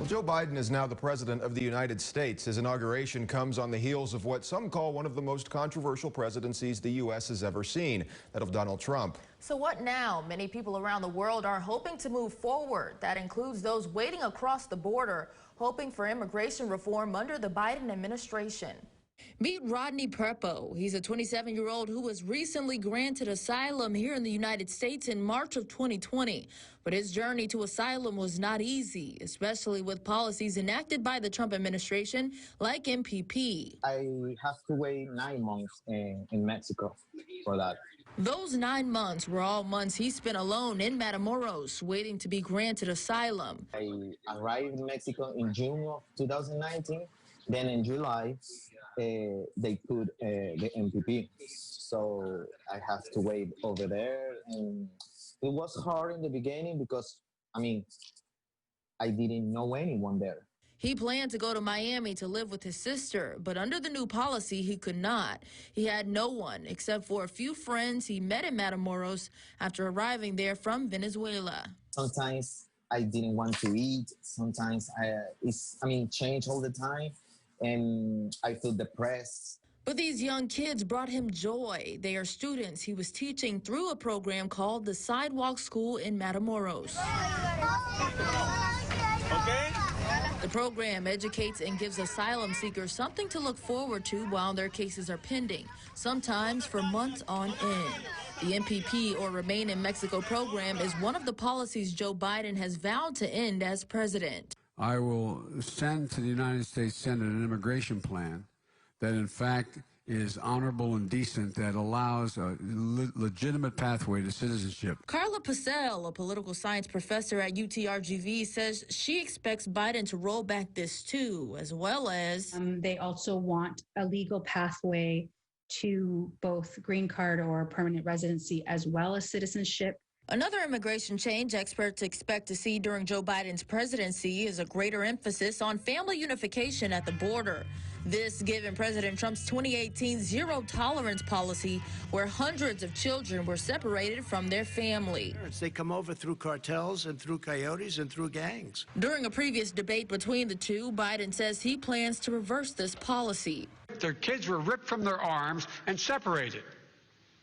Well, Joe Biden is now the president of the United States. His inauguration comes on the heels of what some call one of the most controversial presidencies the U.S. has ever seen, that of Donald Trump. So what now? Many people around the world are hoping to move forward. That includes those waiting across the border, hoping for immigration reform under the Biden administration. Meet Rodney Perpo. He's a 27-year-old who was recently granted asylum here in the United States in March of 2020. But his journey to asylum was not easy, especially with policies enacted by the Trump administration like MPP. I have to wait 9 months in Mexico for that. Those 9 months were all months he spent alone in Matamoros, waiting to be granted asylum. I arrived in Mexico in June of 2019. Then in July, they put the MPP. So I have to wait over there. And it was hard in the beginning because, I didn't know anyone there. He planned to go to Miami to live with his sister, but under the new policy, he could not. He had no one except for a few friends he met in Matamoros after arriving there from Venezuela. Sometimes I didn't want to eat. Sometimes change all the time, and I feel depressed. But these young kids brought him joy. They are students he was teaching through a program called the Sidewalk School in Matamoros. Okay. The program educates and gives asylum seekers something to look forward to while their cases are pending, sometimes for months on end. The MPP, or Remain in Mexico program, is one of the policies Joe Biden has vowed to end as president. I will send to the United States Senate an immigration plan that, in fact, is honorable and decent, that allows a legitimate pathway to citizenship. Carla Pacell, a political science professor at UTRGV, says she expects Biden to roll back this too, as well as... They also want a legal pathway to both green card or permanent residency, as well as citizenship. Another immigration change experts expect to see during Joe Biden's presidency is a greater emphasis on family unification at the border. This given President Trump's 2018 zero-tolerance policy, where hundreds of children were separated from their family. They come over through cartels and through coyotes and through gangs. During a previous debate between the two, Biden says he plans to reverse this policy. Their kids were ripped from their arms and separated.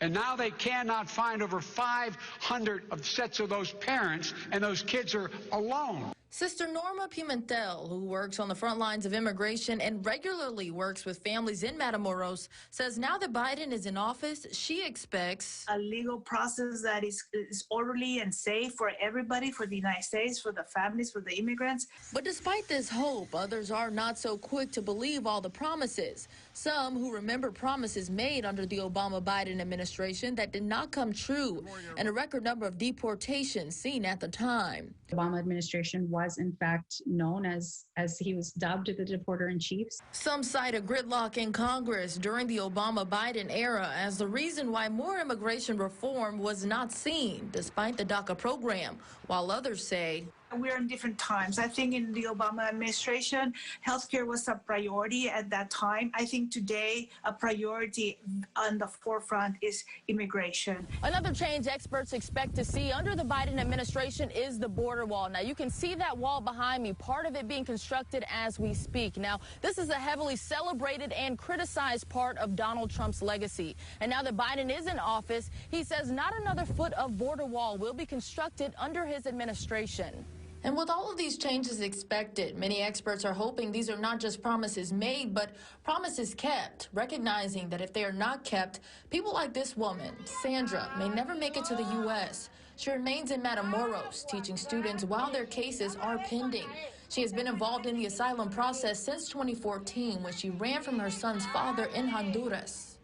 And now they cannot find over 500 of sets of those parents, and those kids are alone. Sister Norma Pimentel, who works on the front lines of immigration and regularly works with families in Matamoros, says now that Biden is in office, she expects a legal process that is orderly and safe for everybody, for the United States, for the families, for the immigrants. But despite this hope, others are not so quick to believe all the promises. Some who remember promises made under the Obama-Biden administration that did not come true, and a record number of deportations seen at the time. The Obama administration was, in fact, known as he was dubbed the deporter-in-chief. Some cite a gridlock in Congress during the Obama-Biden era as the reason why more immigration reform was not seen, despite the DACA program, while others say we're in different times. I think in the Obama administration, healthcare was a priority at that time. I think today a priority on the forefront is immigration. Another change experts expect to see under the Biden administration is the border wall. Now, you can see that wall behind me, part of it being constructed as we speak. Now, this is a heavily celebrated and criticized part of Donald Trump's legacy. And now that Biden is in office, he says not another foot of border wall will be constructed under his administration. And with all of these changes expected, many experts are hoping these are not just promises made, but promises kept, recognizing that if they are not kept, people like this woman, Sandra, may never make it to the U.S. She remains in Matamoros, teaching students while their cases are pending. She has been involved in the asylum process since 2014, when she ran from her son's father in Honduras.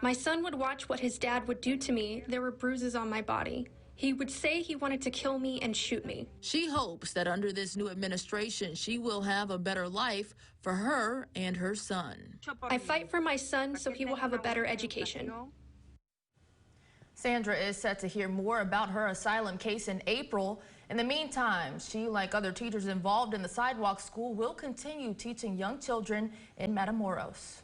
My son would watch what his dad would do to me. There were bruises on my body. He would say he wanted to kill me and shoot me. She hopes that under this new administration, she will have a better life for her and her son. I fight for my son so he will have a better education. Sandra is set to hear more about her asylum case in April. In the meantime, she, like other teachers involved in the Sidewalk School, will continue teaching young children in Matamoros.